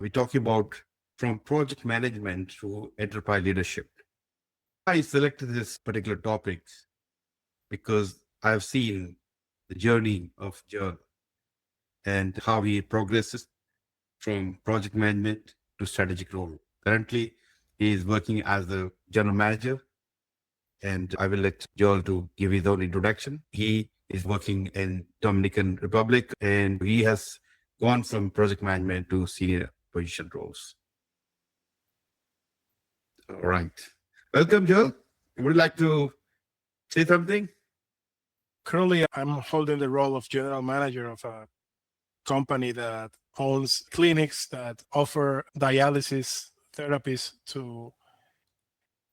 We're talking about from project management to enterprise leadership. I selected this particular topic because I've seen the journey of Jael and how he progresses from project management to strategic role. Currently, he is working as the general manager, and I will let Joel to give his own introduction. He is working in Dominican Republic, and he has gone from project management to senior position roles. All right. Welcome, Joel. Would you like to say something? Currently, I'm holding the role of general manager of a company that owns clinics that offer dialysis therapies to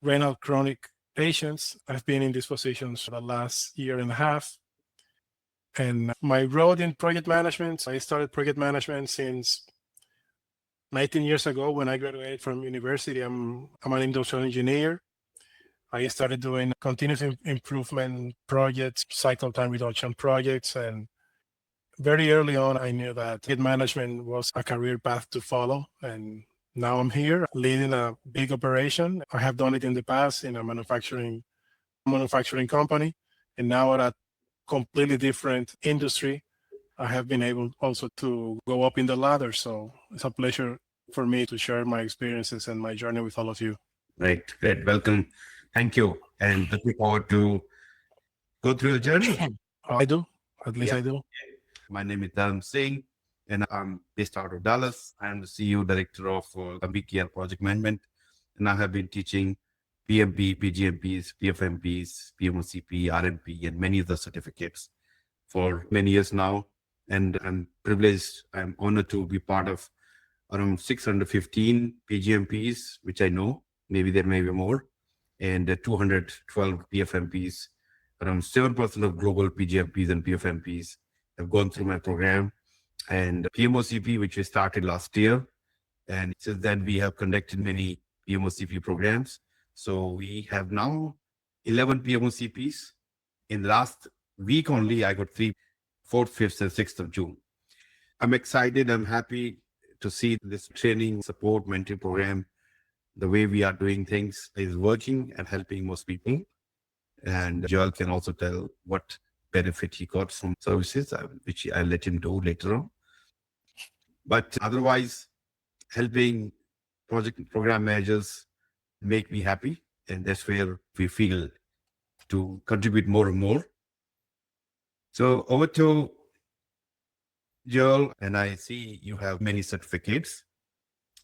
renal chronic patients. I've been in these positions for the last year and a half. And my role in project management, I started project management since 19 years ago when I graduated from university. I'm an industrial engineer. I started doing continuous improvement projects, cycle time reduction projects, and very early on, I knew that project management was a career path to follow. And now I'm here leading a big operation. I have done it in the past in a manufacturing company, and now at a completely different industry, I have been able also to go up in the ladder. So it's a pleasure for me to share my experiences and my journey with all of you. Great. Welcome. Thank you. And looking forward to go through the journey. I do. At least I do. My name is Dharam Singh, and I'm based out of Dallas. I'm the CEO Director of vCare Project Management, and I have been teaching PMP, PgMPs, PfMPs, PMI-ACP, RMP, and many other certificates for many years now. And I'm privileged, I'm honored to be part of around 615 PGMPs, which I know, maybe there may be more, and 212 PfMPs. Around 7% of global PGMPs and PfMPs have gone through my program, and PMOCP, which we started last year. And since then, we have conducted many PMOCP programs. So we have now 11 PMOCPs. In the last week only, I got 3, 4th, 5th, and 6th of June. I'm excited. I'm happy to see this training, support, mentoring program, the way we are doing things is working and helping most people. And Joel can also tell what benefit he got from services, which I'll let him do later on. But otherwise, helping project program managers make me happy. And that's where we feel to contribute more and more. So over to Joel, and I see you have many certificates,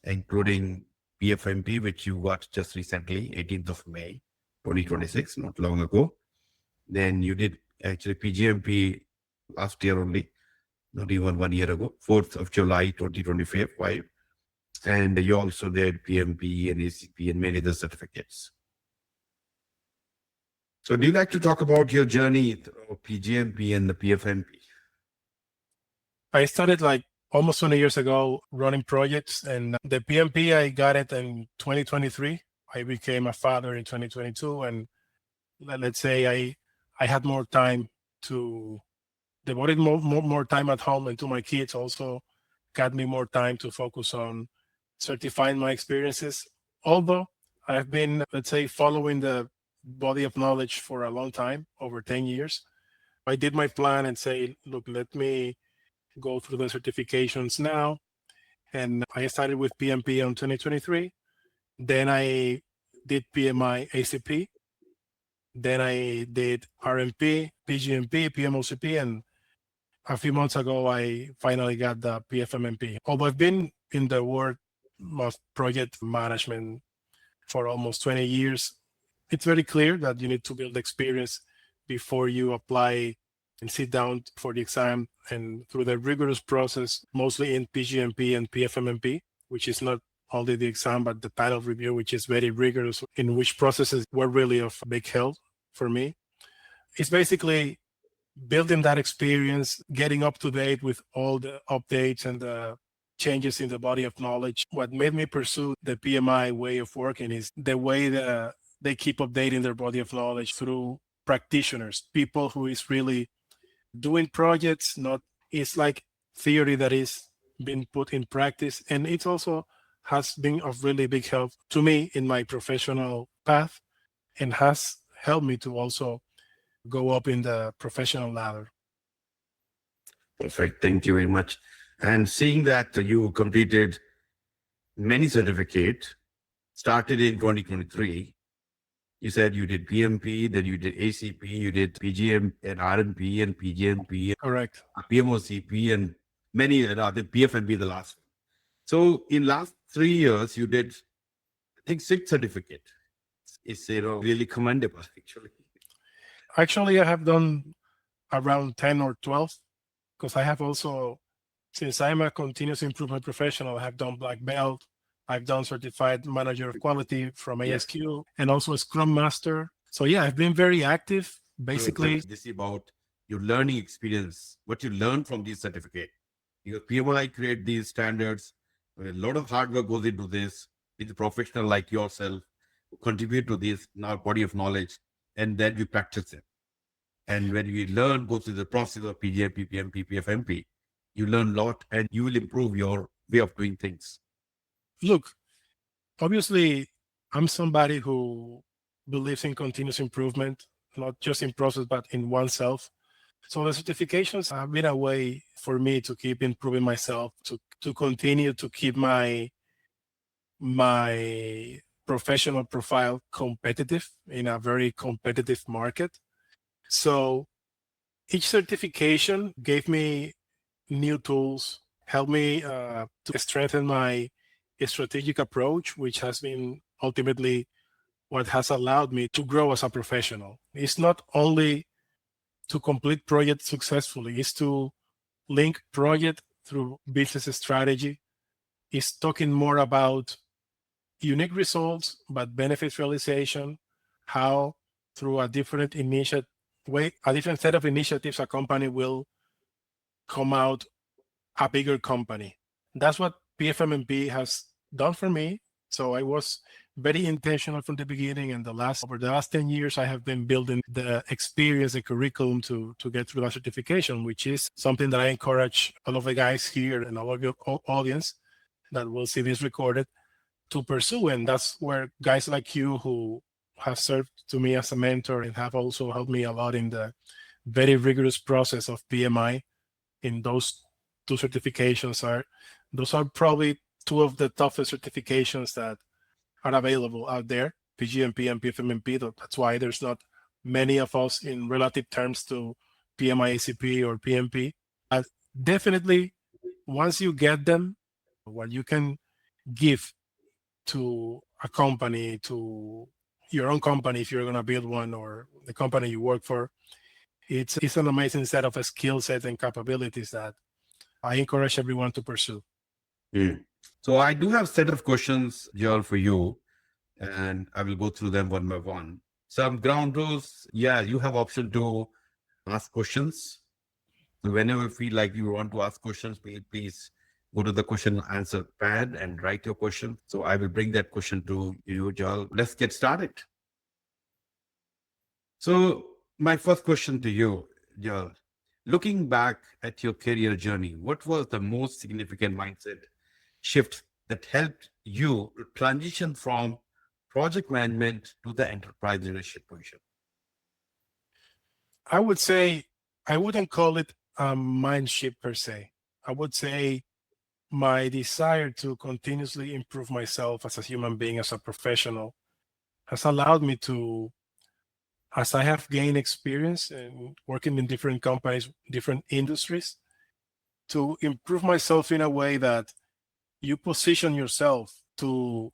including PfMP, which you got just recently, 18th of May, 2026, not long ago. Then you did actually PgMP last year only, not even 1 year ago, 4th of July, 2025. And you also did PMP and ACP and many other certificates. So do you like to talk about your journey of PgMP and the PfMP? I started like almost 20 years ago running projects, and the PMP, I got it in 2023. I became a father in 2022, and let's say I had more time to devote more time at home, and to my kids also got me more time to focus on certifying my experiences. Although I've been, let's say, following the body of knowledge for a long time, over 10 years, I did my plan and say, look, let me go through the certifications now. And I started with PMP in 2023. Then I did PMI-ACP. Then I did RMP, PgMP, PMOCP, and a few months ago, I finally got the PfMP. Although I've been in the world of project management for almost 20 years, it's very clear that you need to build experience before you apply and sit down for the exam, and through the rigorous process, mostly in PgMP and PfMP, which is not only the exam, but the panel review, which is very rigorous, in which processes were really of big help for me. It's basically building that experience, getting up to date with all the updates and the changes in the body of knowledge. What made me pursue the PMI way of working is the way that they keep updating their body of knowledge through practitioners, people who is really doing projects. Not, it's like theory that is been put in practice. And it also has been of really big help to me in my professional path and has helped me to also go up in the professional ladder. Perfect. Thank you very much. And seeing that you completed many certificates, started in 2023, you said you did PMP, then you did ACP, you did PGM and RMP and PGMP, Correct. PMOCP, and many other PfMP, the last one. So in last 3 years, you did, I think, 6 certificates. It's really commendable, actually. Actually, I have done around 10 or 12 because I have also, since I'm a continuous improvement professional, I have done black belt. I've done certified manager of quality from ASQ and also a scrum master. So yeah, I've been very active. Basically, this is about your learning experience, what you learn from these certificates. Your PMI create these standards. A lot of hard work goes into this. It's a professional like yourself who contribute to this now body of knowledge, and then we practice it. And when we learn, go through the process of PgMP, PMP, PfMP, you learn a lot and you will improve your way of doing things. Look, obviously, I'm somebody who believes in continuous improvement, not just in process, but in oneself. So the certifications have been a way for me to keep improving myself, to continue to keep my professional profile competitive in a very competitive market. So each certification gave me new tools, helped me to strengthen my strategic approach, which has been ultimately what has allowed me to grow as a professional. It's not only to complete projects successfully, it's to link project through business strategy. It's talking more about unique results, but benefit realization, how through a different set of initiatives, a company will come out a bigger company. That's what PfMP has done for me. So I was very intentional from the beginning, and over the last 10 years, I have been building the experience, the curriculum to get through that certification, which is something that I encourage all of the guys here and all of your audience that will see this recorded to pursue. And that's where guys like you who have served to me as a mentor and have also helped me a lot in the very rigorous process of PMI in those 2 certifications those are probably 2 of the toughest certifications that are available out there, PgMP and PfMP. That's why there's not many of us in relative terms to PMI-ACP or PMP. Definitely, once you get them, what you can give to a company, to your own company, if you're going to build one, or the company you work for, it's an amazing set of skill sets and capabilities that I encourage everyone to pursue. So I do have a set of questions, Jael, for you, and I will go through them one by one. Some ground rules. Yeah, you have option to ask questions. So whenever you feel like you want to ask questions, please go to the question and answer pad and write your question. So I will bring that question to you, Jael. Let's get started. So my first question to you, Jael, looking back at your career journey, what was the most significant mindset shift that helped you transition from project management to the enterprise leadership position? I would say I wouldn't call it a mind shift per se. I would say my desire to continuously improve myself as a human being, as a professional, has allowed me to, as I have gained experience in working in different companies, different industries, to improve myself in a way that you position yourself to,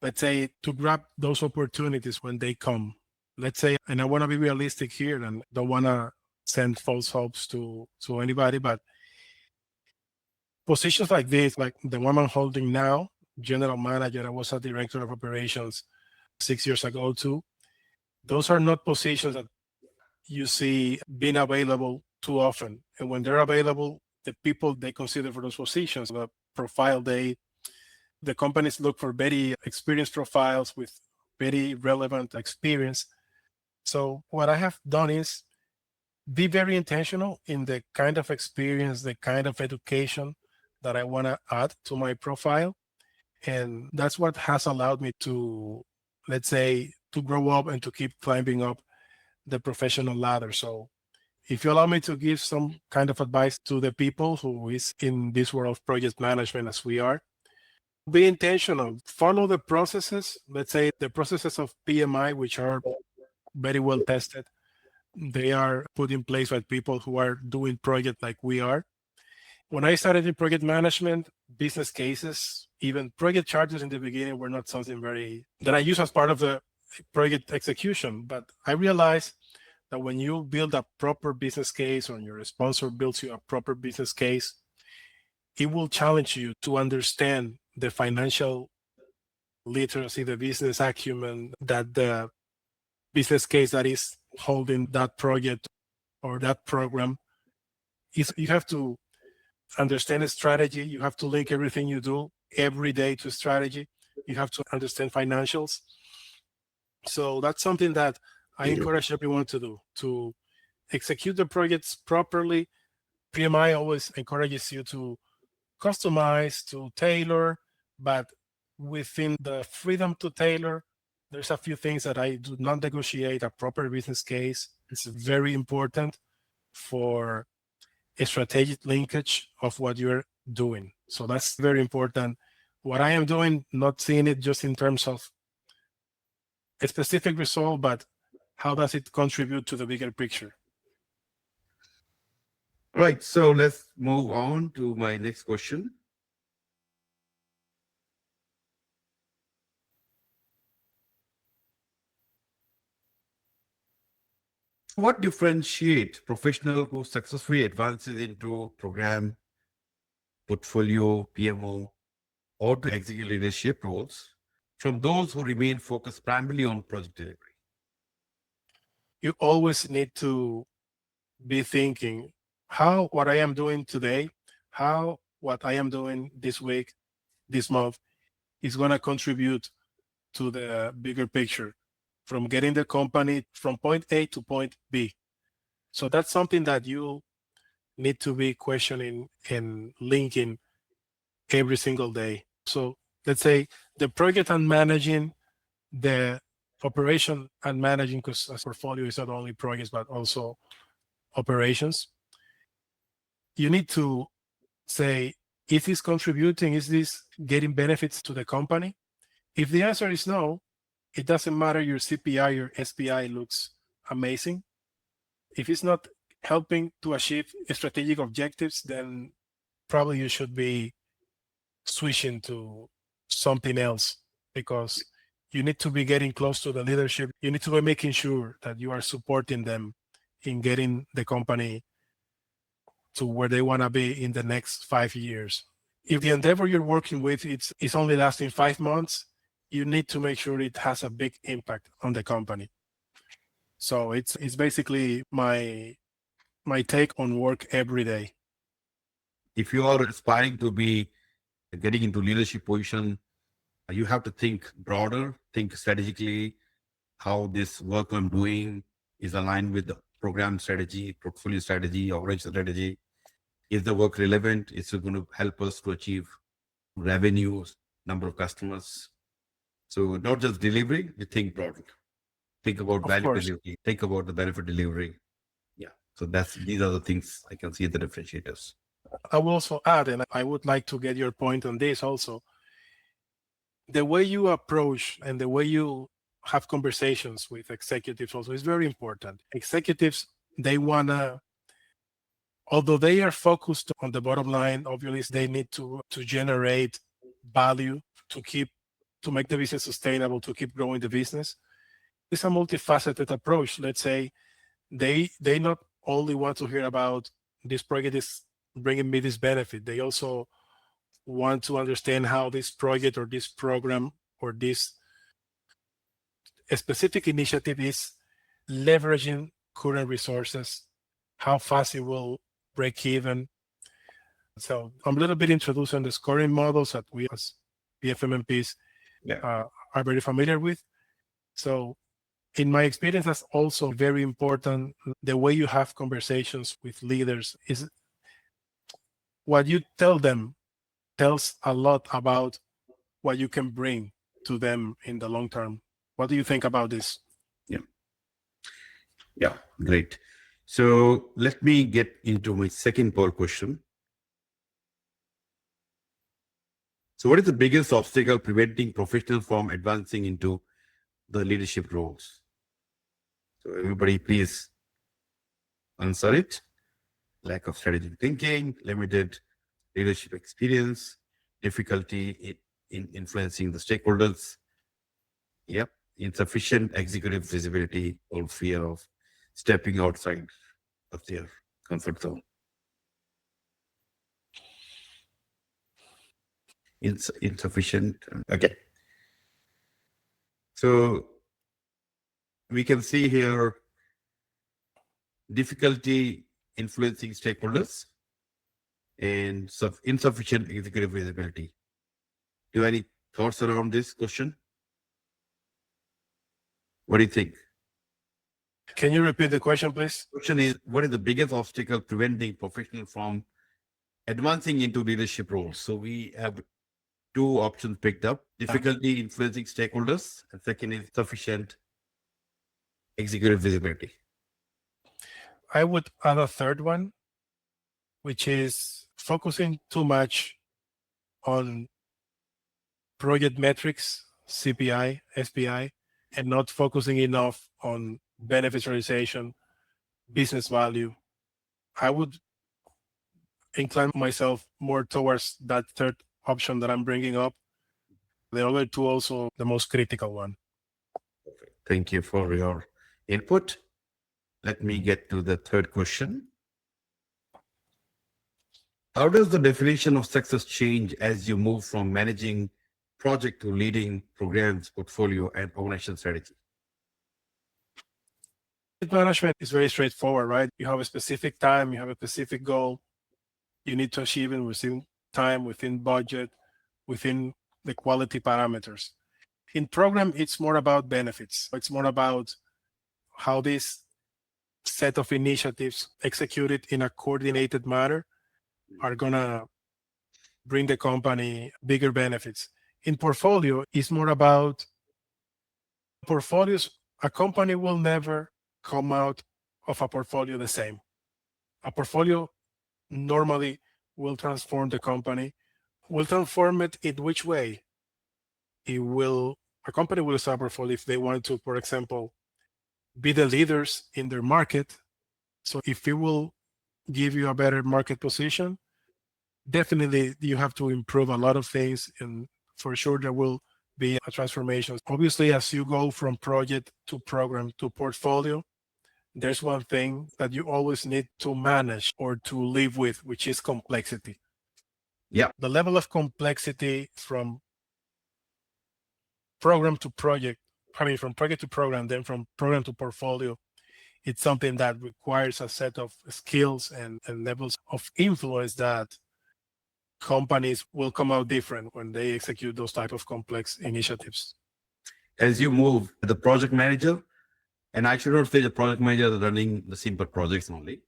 let's say, to grab those opportunities when they come. Let's say, and I want to be realistic here and don't want to send false hopes to anybody, but positions like this, like the one I'm holding now, general manager, I was a director of operations 6 years ago too. Those are not positions that you see being available too often. And when they're available, the people they consider for those positions, the profile the companies look for very experienced profiles with very relevant experience. So what I have done is be very intentional in the kind of experience, the kind of education that I want to add to my profile. And that's what has allowed me to, let's say, to grow up and to keep climbing up the professional ladder. So if you allow me to give some kind of advice to the people who is in this world of project management as we are, be intentional, follow the processes, let's say the processes of PMI, which are very well tested. They are put in place by people who are doing projects like we are. When I started in project management, business cases, even project charges in the beginning were not something that I use as part of the project execution. But I realized that when you build a proper business case, or your sponsor builds you a proper business case, it will challenge you to understand the financial literacy, the business acumen that the business case that is holding that project or that program is. You have to understand a strategy. You have to link everything you do every day to strategy. You have to understand financials. So that's something that I encourage everyone to do, to execute the projects properly. PMI always encourages you to customize, to tailor, but within the freedom to tailor, there's a few things that I do not negotiate. A proper business case is very important for a strategic linkage of what you're doing. So that's very important. What I am doing, not seeing it just in terms of a specific result, but how does it contribute to the bigger picture? Right. So let's move on to my next question. What differentiate professional who successfully advances into program, portfolio, PMO, or to executive leadership roles from those who remain focused primarily on project delivery? You always need to be thinking how what I am doing today, how what I am doing this week, this month is going to contribute to the bigger picture, from getting the company from point A to point B. So that's something that you need to be questioning and linking every single day. So let's say the project I'm managing, the operation I'm managing, because a portfolio is not only projects, but also operations. You need to say, is this contributing? Is this getting benefits to the company? If the answer is no, it doesn't matter your CPI or SPI looks amazing. If it's not helping to achieve strategic objectives, then probably you should be switching to something else, because you need to be getting close to the leadership. You need to be making sure that you are supporting them in getting the company to where they want to be in the next 5 years. If the endeavor you're working with is only lasting 5 months, you need to make sure it has a big impact on the company. So it's basically my take on work every day. If you are aspiring to be getting into leadership position, you have to think broader, think strategically, how this work I'm doing is aligned with the program strategy, portfolio strategy, operation strategy. Is the work relevant? Is it going to help us to achieve revenues, number of customers? So not just delivery, you think broadly. Think about value delivery. Think about the benefit delivery. Yeah. So these are the things I can see the differentiators. I will also add, and I would like to get your point on this also. The way you approach and the way you have conversations with executives also is very important. Executives, they wanna, although they are focused on the bottom line, obviously they need to generate value to make the business sustainable, to keep growing the business. It's a multifaceted approach. Let's say they not only want to hear about this project is bringing me this benefit. They also want to understand how this project or this program or this specific initiative is leveraging current resources, how fast it will break even. So I'm a little bit introducing the scoring models that we as PfMPs are very familiar with. So in my experience, that's also very important. The way you have conversations with leaders is what you tell them tells a lot about what you can bring to them in the long term. What do you think about this? Yeah, great. So let me get into my second poll question. So what is the biggest obstacle preventing professionals from advancing into the leadership roles? So everybody please answer it. Lack of strategic thinking, limited leadership experience, difficulty in influencing the stakeholders. Yep. Insufficient executive visibility or fear of stepping outside of their comfort zone. Insufficient. Okay. So we can see here difficulty influencing stakeholders and insufficient executive visibility. Do you have any thoughts around this question? What do you think? Can you repeat the question, please? Question is, what is the biggest obstacle preventing professionals from advancing into leadership roles? So we have two options picked up: difficulty influencing stakeholders, and second is sufficient executive visibility. I would add a third one, which is focusing too much on project metrics, CPI, SPI, and not focusing enough on benefits realization, business value. I would incline myself more towards that third option that I'm bringing up. The other two also the most critical one. Perfect. Thank you for your input. Let me get to the third question. How does the definition of success change as you move from managing project to leading programs, portfolio, and organization strategy? Management is very straightforward, right? You have a specific time, you have a specific goal. You need to achieve it within time, within budget, within the quality parameters. In program, it's more about benefits. It's more about how this set of initiatives executed in a coordinated manner are going to bring the company bigger benefits. In portfolio, it's more about portfolios. A company will never come out of a portfolio the same. A portfolio normally will transform the company. Will transform it in which way? A company will start a portfolio if they want to, for example, be the leaders in their market. So if it will give you a better market position, definitely you have to improve a lot of things, and for sure there will be a transformation. Obviously, as you go from project to program to portfolio, there's one thing that you always need to manage or to live with, which is complexity. Yeah. The level of complexity from program to project, from project to program, then from program to portfolio, it's something that requires a set of skills and levels of influence that companies will come out different when they execute those type of complex initiatives. As you move, the project manager, and I should not say the project manager is running the simple projects only.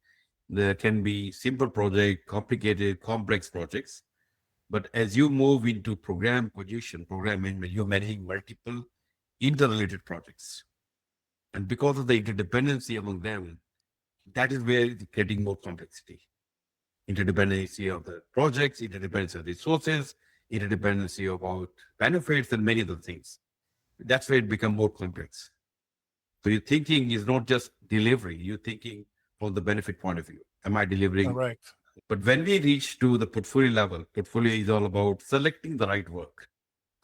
There can be simple project, complicated, complex projects. But as you move into program management, you're managing multiple interrelated projects. And because of the interdependency among them, that is where it's getting more complexity. Interdependency of the projects, interdependency of resources, interdependency about benefits, and many other things. That's where it becomes more complex. So your thinking is not just delivery, you're thinking from the benefit point of view. Am I delivering? Correct. But when we reach to the portfolio level, portfolio is all about selecting the right work.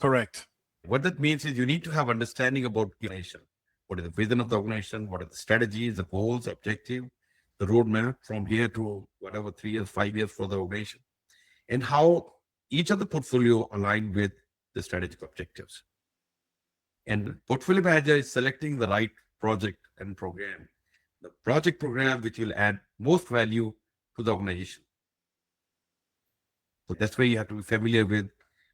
Correct. What that means is you need to have understanding about the organization. What is the vision of the organization? What are the strategies, the goals, objective, the roadmap from here to whatever 3 years, 5 years for the organization, and how each of the portfolio align with the strategic objectives. And portfolio manager is selecting the right project and program, the project program which will add most value to the organization. So that's where you have to be familiar with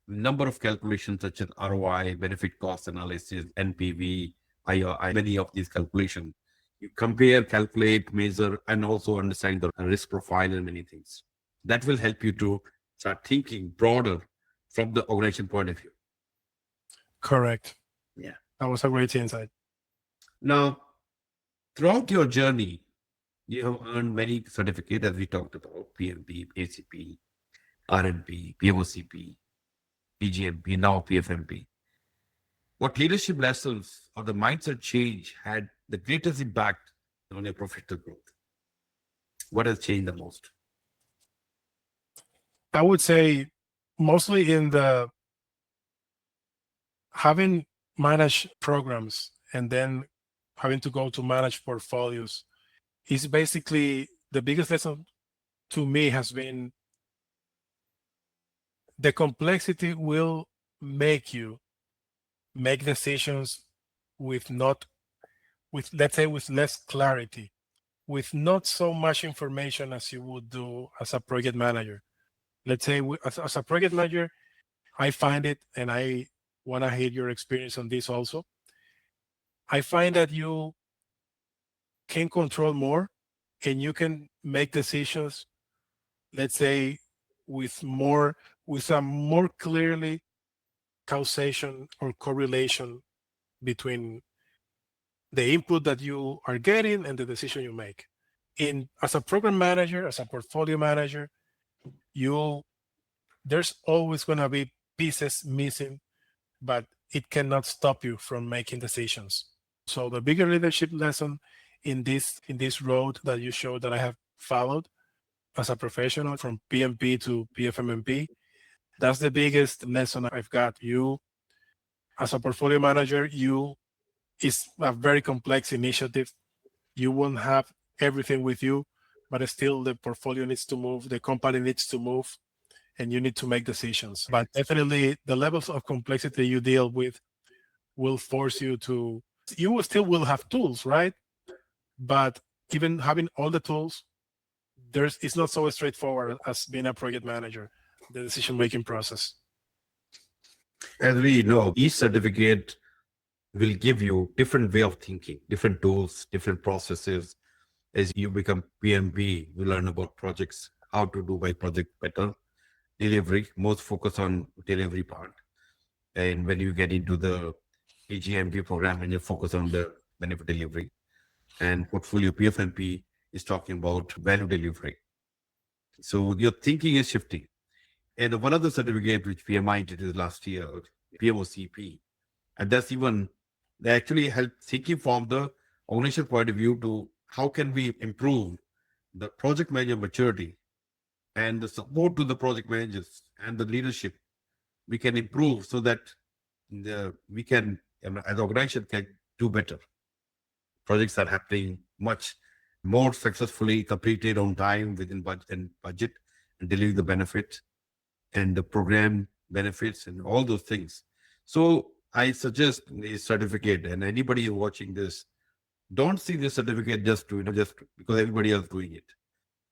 number of calculations such as ROI, benefit cost analysis, NPV, IRR, many of these calculations. You compare, calculate, measure, and also understand the risk profile and many things. That will help you to Start thinking broader from the organization point of view. Correct. Yeah. That was a great insight. Now, throughout your journey, you have earned many certificates, as we talked about: PMP, ACP, RMP, PMOCP, PgMP, now PfMP. What leadership lessons or the mindset change had the greatest impact on your professional growth? What has changed the most? I would say mostly in the having managed programs and then having to go to manage portfolios is basically the biggest lesson to me has been the complexity will make you make decisions with not with let's say with less clarity, with not so much information as you would do as a project manager. Let's say as a project manager, I find it, and I want to hear your experience on this also. I find that you can control more and you can make decisions, let's say, with a more clearly causation or correlation between the input that you are getting and the decision you make. As a program manager, as a portfolio manager, there's always going to be pieces missing, but it cannot stop you from making decisions. So the bigger leadership lesson in this road that you showed that I have followed as a professional from PMP to PfMP, that's the biggest lesson I've got. You, as a portfolio manager, it's a very complex initiative. You won't have everything with you, but still the portfolio needs to move, the company needs to move, and you need to make decisions. But definitely the levels of complexity you deal with will force you to, you will still will have tools, right? But even having all the tools, it's not so straightforward as being a project manager, the decision-making process. As we know, each certificate will give you different way of thinking, different tools, different processes. As you become PMP, you learn about projects, how to do by project better, delivery, most focus on delivery part. And when you get into the PgMP program, and you focus on the benefit delivery, and portfolio PfMP is talking about value delivery. So your thinking is shifting. And one other certificate which PMI introduced last year, PMOCP, and that's even, they actually help thinking from the organizational point of view to how can we improve the project manager maturity and the support to the project managers and the leadership. We can improve so that we can, as an organization, can do better. Projects are happening much more successfully, completed on time, within budget, and delivering the benefit and the program benefits and all those things. So I suggest a certificate, and anybody watching this, don't see this certificate just because everybody else doing it.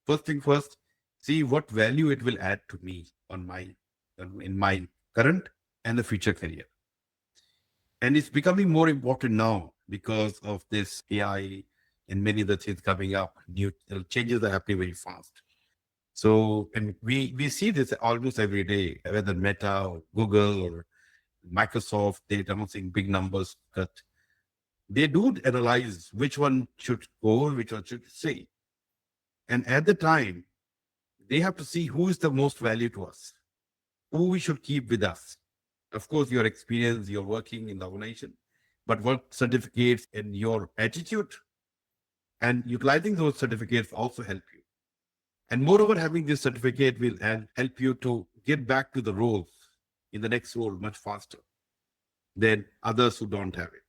First thing first, see what value it will add to me in my current and the future career. And it's becoming more important now because of this AI and many other things coming up. New changes are happening very fast. So, and we see this almost every day, whether Meta or Google or Microsoft, they're announcing big numbers, but they do analyze which one should go, which one should stay. And at the time, they have to see who is the most value to us, who we should keep with us. Of course, your experience, you're working in the organization, but work certificates and your attitude and utilizing those certificates also help you. And moreover, having this certificate will help you to get back to the role in the next role much faster than others who don't have it.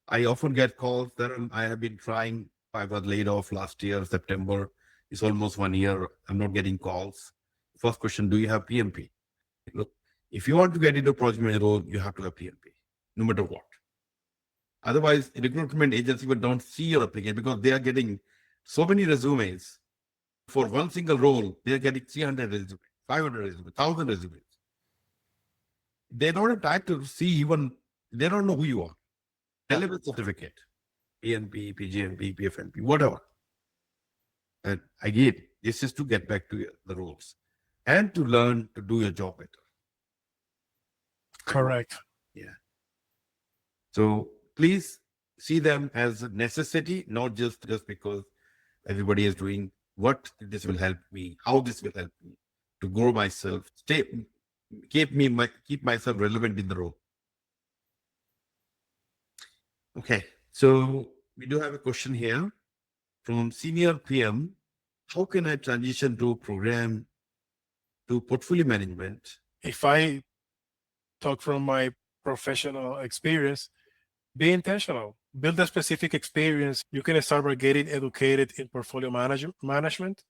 I often get calls that I have been trying. I was laid off last year, September. It's almost 1 year. I'm not getting calls. First question, do you have PMP? Look, if you want to get into project manager role, you have to have PMP, no matter what. Otherwise, recruitment agencies will don't see your application because they are getting so many resumes. For one single role, they are getting 300 resumes, 500 resumes, 1,000 resumes. They don't have time to see even, they don't know who you are. Relevant certificate, PMP, PgMP, PfMP, whatever. And again, this is to get back to the roles. and to learn to do your job better. Correct. Yeah. So please see them as a necessity, not just because everybody is doing what this will help me, how this will help me to grow myself, keep myself relevant in the role. Okay. So we do have a question here from senior PM. How can I transition to program to portfolio management? If I talk from my professional experience, be intentional. Build a specific experience. You can start by getting educated in portfolio management.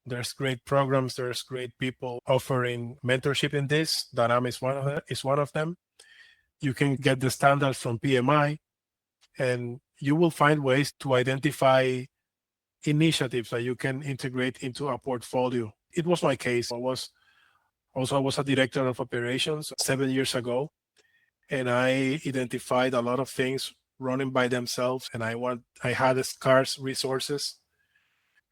There's great programs. There's great people offering mentorship in this. Dharam is one of them. You can get the standards from PMI, and you will find ways to identify initiatives that you can integrate into a portfolio. It was my case. I was a director of operations 7 years ago, and I identified a lot of things running by themselves, and I had scarce resources.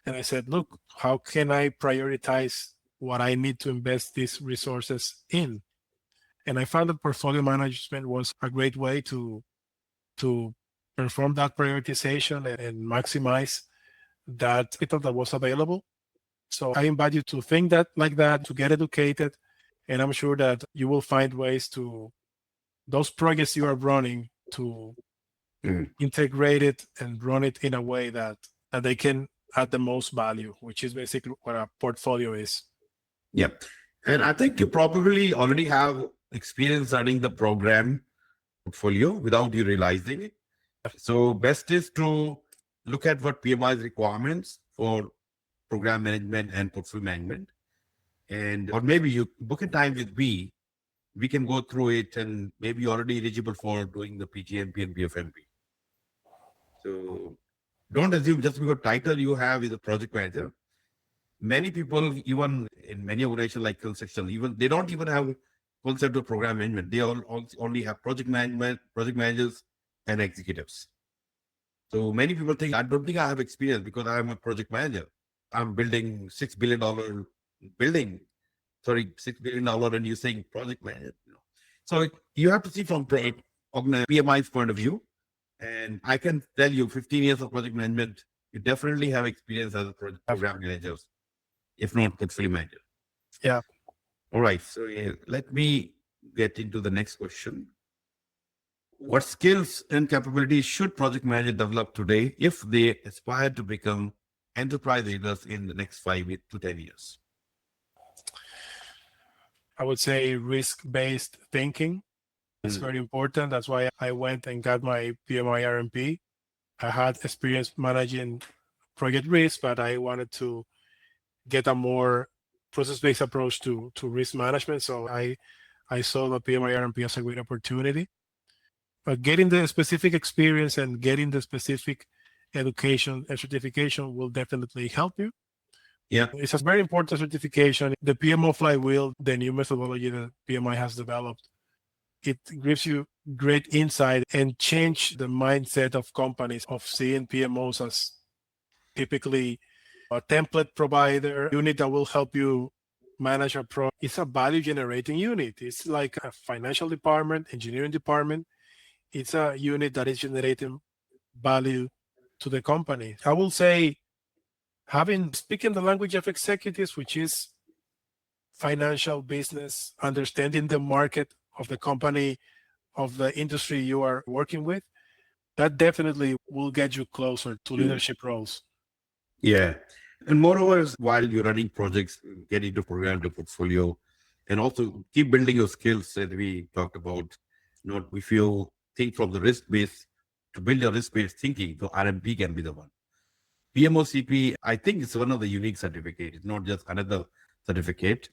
And I said, look, how can I prioritize what I need to invest these resources in? And I found that portfolio management was a great way to perform that prioritization and maximize that capital that was available. So I invite you to think like that, to get educated, and I'm sure that you will find ways to those projects you are running to integrate it and run it in a way that they can add the most value, which is basically what a portfolio is. Yeah. And I think you probably already have experience running the program portfolio without you realizing it. So best is to look at what PMI's requirements for program management and portfolio management. And or maybe you book a time with me, we can go through it, and maybe you're already eligible for doing the PgMP and PfMP. So don't assume just because title you have is a project manager. Many people, even in many organizations like construction, even they don't even have concept of program management. They only have project managers, and executives. So many people think, I don't think I have experience because I am a project manager. I'm building $6 billion building. Sorry, $6 billion, and you're saying project manager. So you have to see from PMI's point of view. And I can tell you 15 years of project management, you definitely have experience as a program manager, if not portfolio manager. Yeah. All right. So let me get into the next question. What skills and capabilities should project managers develop today if they aspire to become enterprise leaders in the next 5 to 10 years? I would say risk-based thinking. It's very important. That's why I went and got my PMI-RMP. I had experience managing project risk, but I wanted to get a more process-based approach to risk management. So I saw the PMI-RMP as a great opportunity. But getting the specific experience and getting the specific education and certification will definitely help you. Yeah. It's a very important certification. The PMO flywheel, the new methodology that PMI has developed, it gives you great insight and change the mindset of companies of seeing PMOs as typically a template provider, unit that will help you manage a pro. It's a value generating unit. It's like a financial department, engineering department. It's a unit that is generating value to the company. I will say speaking the language of executives, which is financial business, understanding the market of the company, of the industry you are working with, that definitely will get you closer to leadership roles. Yeah. And moreover, while you're running projects, get into program to portfolio, and also keep building your skills that we talked about. If you think from the risk-based, to build your risk-based thinking, so RMP can be the one. PMOCP, I think it's one of the unique certificates. It's not just another certificate.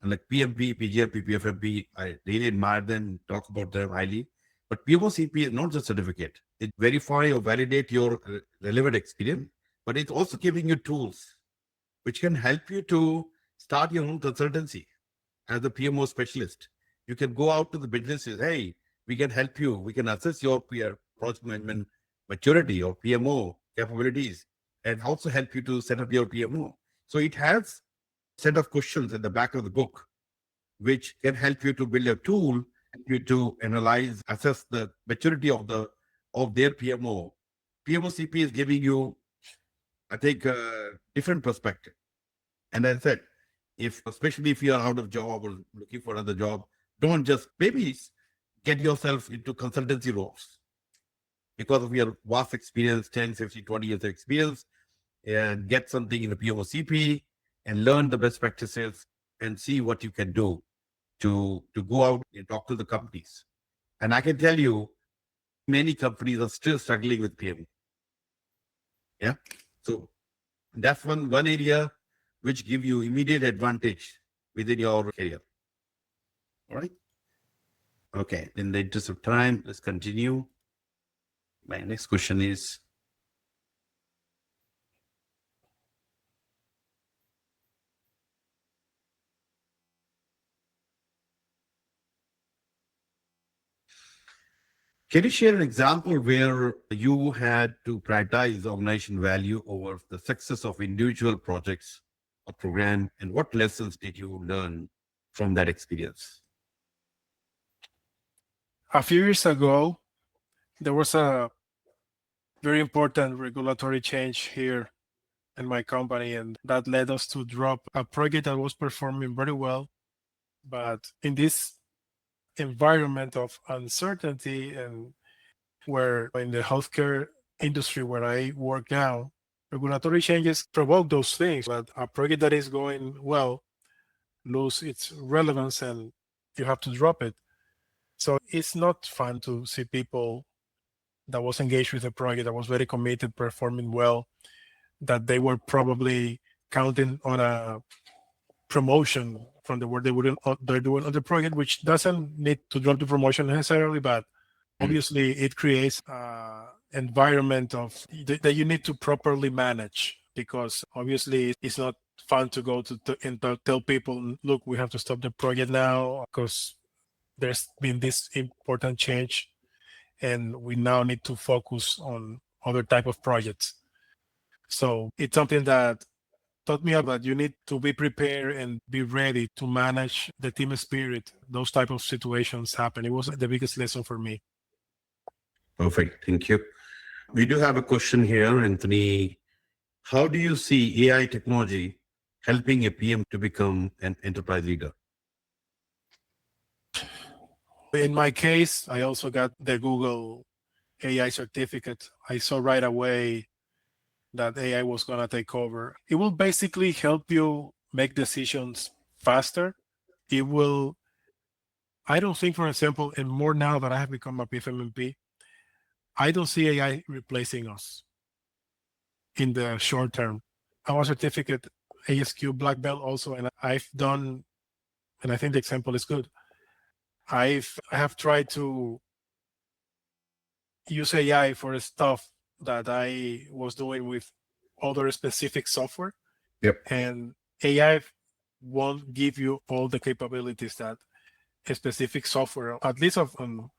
And like PMP, PgMP, PfMP, I really admire them, talk about them highly. But PMOCP is not just a certificate. It verify or validate your relevant experience, but it's also giving you tools which can help you to start your own consultancy as a PMO specialist. You can go out to the businesses, hey, we can help you. We can assess your project management maturity or PMO capabilities and also help you to set up your PMO. So it has set of questions at the back of the book, which can help you to build a tool, help you to analyze, assess the maturity of their PMO. PMOCP is giving you, I think, a different perspective. And as I said, especially if you are out of job or looking for another job, don't just maybe get yourself into consultancy roles because of your vast experience, 10, 15, 20 years of experience, and get something in the PMOCP and learn the best practices and see what you can do to go out and talk to the companies. And I can tell you, many companies are still struggling with PMO. Yeah. So that's one area which give you immediate advantage within your career. All right. Okay. In the interest of time, let's continue. My next question is, can you share an example where you had to prioritize organization value over the success of individual projects or program, and what lessons did you learn from that experience? A few years ago, there was a very important regulatory change here in my company, and that led us to drop a project that was performing very well. But in this environment of uncertainty, and where in the healthcare industry where I work now, regulatory changes provoke those things, that a project that is going well lose its relevance and you have to drop it. So it's not fun to see people that was engaged with the project, that was very committed, performing well, that they were probably counting on a promotion from the work they're doing on the project, which doesn't need to drop the promotion necessarily, but obviously it creates an environment of that you need to properly manage, because obviously it's not fun to go to and tell people, look, we have to stop the project now because there's been this important change and we now need to focus on other type of projects. So it's something that taught me about you need to be prepared and be ready to manage the team spirit. Those type of situations happen. It was the biggest lesson for me. Perfect. Thank you. We do have a question here, Anthony. How do you see AI technology helping a PM to become an enterprise leader? In my case, I also got the Google AI certificate. I saw right away that AI was going to take over. It will basically help you make decisions faster. It will, I don't think, for example, and more now that I have become a PfMP, I don't see AI replacing us in the short term. Our certificate, ASQ Black Belt also, and I've done, and I think the example is good. I have tried to use AI for stuff that I was doing with other specific software. Yep. And AI won't give you all the capabilities that a specific software, at least on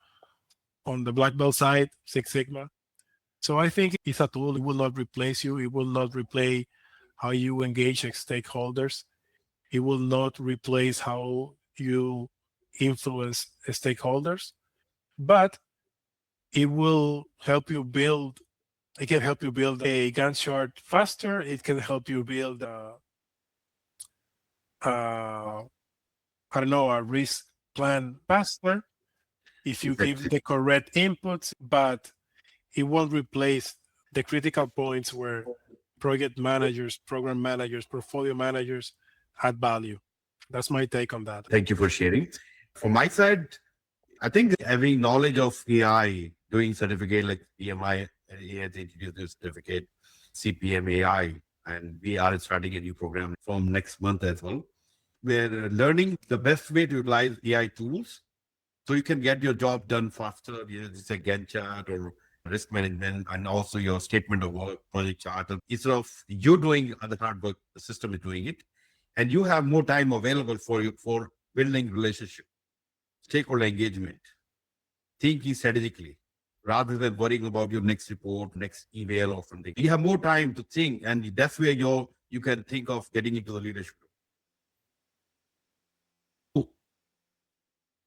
the Black Belt side, Six Sigma. So I think it's a tool. It will not replace you. It will not replace how you engage stakeholders. It will not replace how you influence stakeholders, but it will help you build. It can help you build a Gantt chart faster. It can help you build a risk plan faster if you give the correct inputs, but it won't replace the critical points where project managers, program managers, portfolio managers add value. That's my take on that. Thank you for sharing. From my side, I think having knowledge of AI, doing certificate like PMI, AI has introduced this certificate, CPM AI, and we are starting a new program from next month as well. We're learning the best way to utilize AI tools so you can get your job done faster. It's a Gantt chart or risk management, and also your statement of work, project chart. Instead of you doing other hard work, the system is doing it, and you have more time available for you for building relationship, stakeholder engagement, thinking strategically, rather than worrying about your next report, next email or something. You have more time to think, and that's where you can think of getting into the leadership.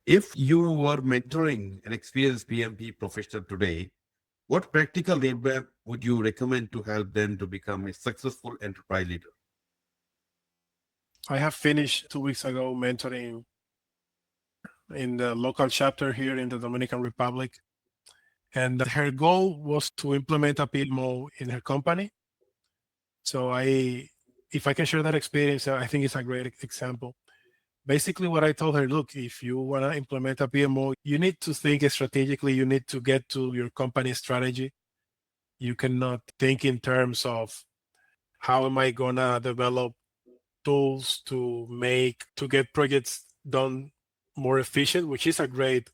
If you were mentoring an experienced PMP professional today, what practical roadmap would you recommend to help them to become a successful enterprise leader? I have finished 2 weeks ago mentoring in the local chapter here in the Dominican Republic. And her goal was to implement a PMO in her company. So if I can share that experience, I think it's a great example. Basically, what I told her, look, if you want to implement a PMO, you need to think strategically. You need to get to your company strategy. You cannot think in terms of how am I going to develop tools to get projects done more efficient, which is a great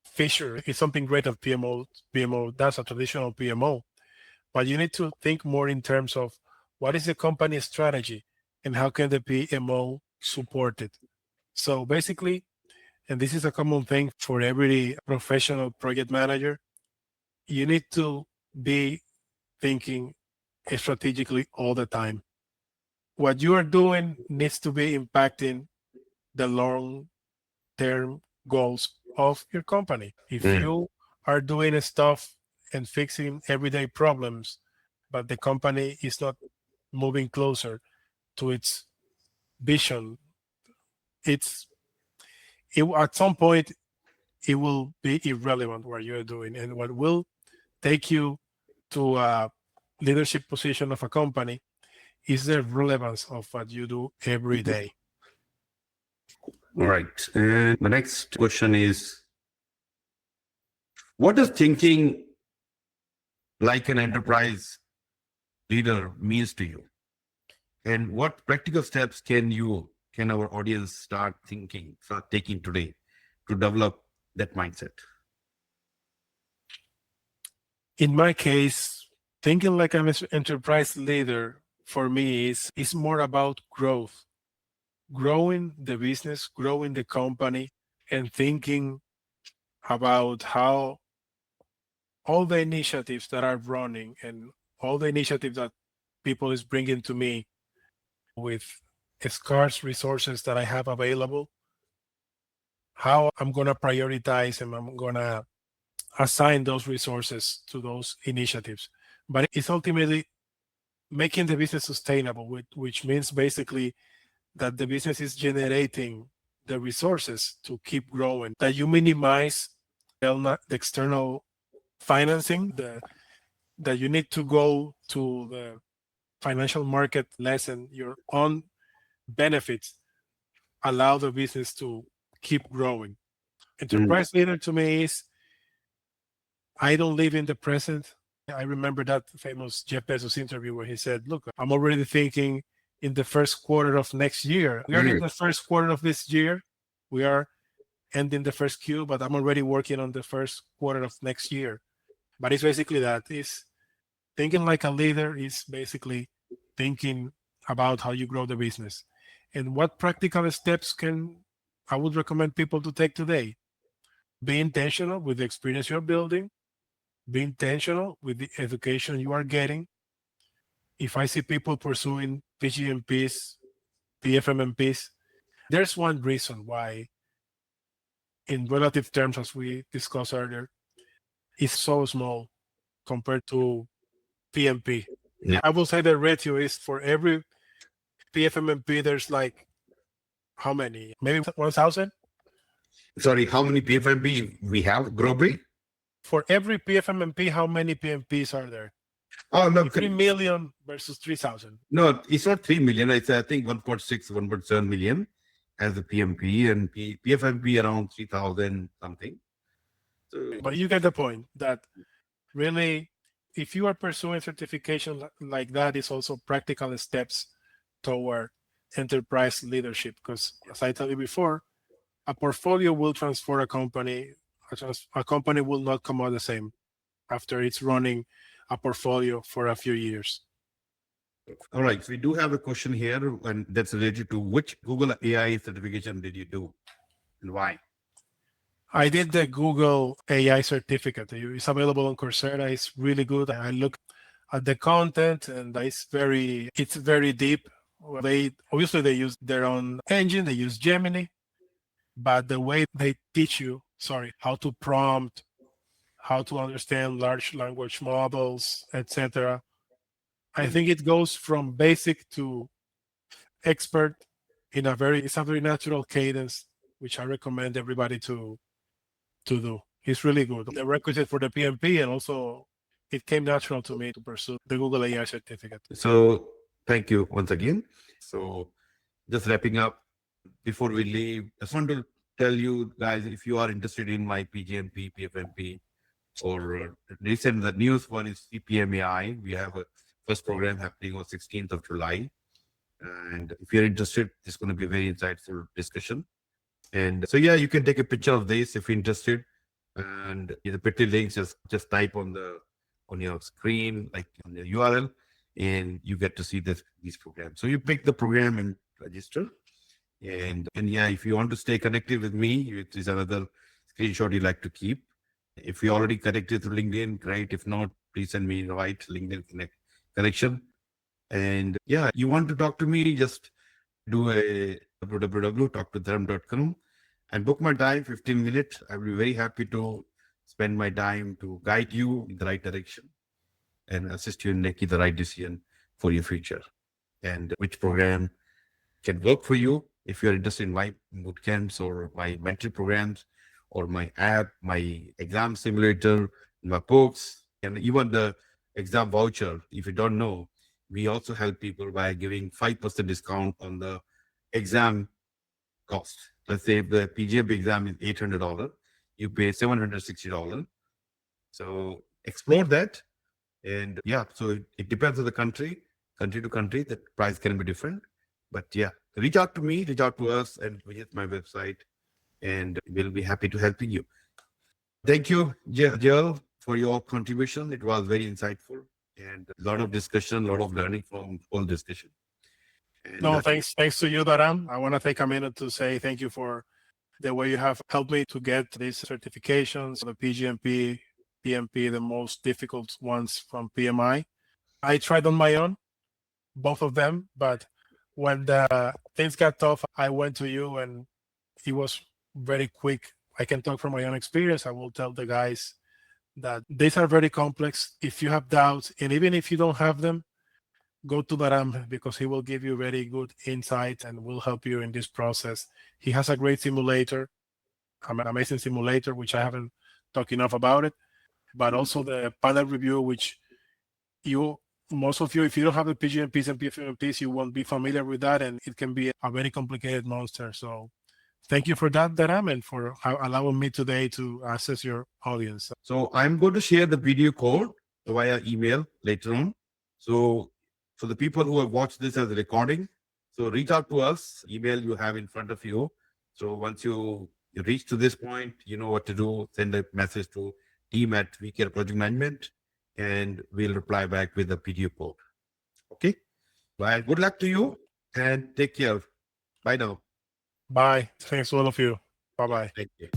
feature. It's something great of PMO, that's a traditional PMO. But you need to think more in terms of what is the company strategy and how can the PMO support it. So basically, and this is a common thing for every professional project manager, you need to be thinking strategically all the time. What you are doing needs to be impacting the long-term goals of your company. If you are doing stuff and fixing everyday problems, but the company is not moving closer to its vision, at some point it will be irrelevant what you're doing. And what will take you to a leadership position of a company is the relevance of what you do every day. All right. And the next question is, what does thinking like an enterprise leader means to you? And what practical steps can our audience start taking today to develop that mindset? In my case, thinking like an enterprise leader for me is more about growth, growing the business, growing the company, and thinking about how all the initiatives that are running and all the initiatives that people is bringing to me with scarce resources that I have available, how I'm going to prioritize and I'm going to assign those resources to those initiatives. But it's ultimately making the business sustainable, which means basically that the business is generating the resources to keep growing, that you minimize the external financing, that you need to go to the financial market less and your own benefits allow the business to keep growing. Enterprise leader to me is, I don't live in the present. I remember that famous Jeff Bezos interview where he said, look, I'm already thinking in the first quarter of next year. We are in the first quarter of this year. We are ending the first Q, but I'm already working on the first quarter of next year. But it's basically that. Is thinking like a leader is basically thinking about how you grow the business. And what practical steps I would recommend people to take today? Be intentional with the experience you're building. Be intentional with the education you are getting. If I see people pursuing PgMPs, PfMPs, there's one reason why, in relative terms, as we discussed earlier, it's so small compared to PMP. Yeah. I will say the ratio is for every PfMP, there's like, how many? Maybe 1,000? Sorry, how many PfMP we have globally? For every PfMP, how many PMPs are there? Oh, no. 3 million versus 3,000. No, it's not 3 million. It's, I think, 1.6, 1.7 million as the PMP and PfMP around 3,000 something. So, but you get the point that really, if you are pursuing certification like that, it's also practical steps toward enterprise leadership. Because as I told you before, a portfolio will transform a company. A company will not come out the same after it's running a portfolio for a few years. All right. So we do have a question here, and that's related to which Google AI certification did you do and why? I did the Google AI certificate. It's available on Coursera. It's really good. I looked at the content and it's very deep. They use their own engine. They use Gemini. but the way they teach you, how to prompt, how to understand large language models, etc. I think it goes from basic to expert it's a very natural cadence, which I recommend everybody to do. It's really good. The requisite for the PMP, and also it came natural to me to pursue the Google AI certificate. So thank you once again. So just wrapping up, before we leave, I just want to tell you guys, if you are interested in my PgMP, PfMP, or recent, the news one is PMI. We have a first program happening on 16th of July. And if you're interested, it's going to be a very insightful discussion. And so, yeah, you can take a picture of this if you're interested. And the pretty links, just type on your screen, like on the URL, and you get to see these programs. So you pick the program and register. And yeah, if you want to stay connected with me, it is another screenshot you like to keep. If you already connected through LinkedIn, great. If not, please send me the right LinkedIn connection. And yeah, you want to talk to me, just do a www.talktodharam.com and book my time, 15 minutes. I'll be very happy to spend my time to guide you in the right direction and assist you in making the right decision for your future and which program can work for you. If you're interested in my boot camps or my mentoring programs or my app, my exam simulator, my books, and even the exam voucher, if you don't know, we also help people by giving 5% discount on the exam cost. Let's say if the PgMP exam is $800, you pay $760. So explore that. And yeah, so it depends on the country to country, that price can be different. But yeah, reach out to me, reach out to us, and visit my website, and we'll be happy to help you. Thank you, Jael, for your contribution. It was very insightful and a lot of discussion, a lot of learning from all discussion. And No, thanks to you, Dharam. I want to take a minute to say thank you for the way you have helped me to get these certifications, the PgMP, PMP, the most difficult ones from PMI. I tried on my own, both of them, but when the things got tough, I went to you, and it was very quick. I can talk from my own experience. I will tell the guys that these are very complex. If you have doubts, and even if you don't have them, go to Dharam, because he will give you very good insight and will help you in this process. He has a great simulator, an amazing simulator, which I haven't talked enough about it, but also the panel review, which most of you, if you don't have the PgMPs and PfMPs, you won't be familiar with that, and it can be a very complicated monster. So thank you for that, Dharam, and for allowing me today to access your audience. so I'm going to share the video code via email later on. So for the people who have watched this as a recording, so reach out to us, email you have in front of you. So once you reach to this point, you know what to do. Send a message to team at vCare Project Management, and we'll reply back with the video code. Okay. Bye. Good luck to you, and take care. Bye now. Bye. Thanks to all of you. Bye-bye. Thank you.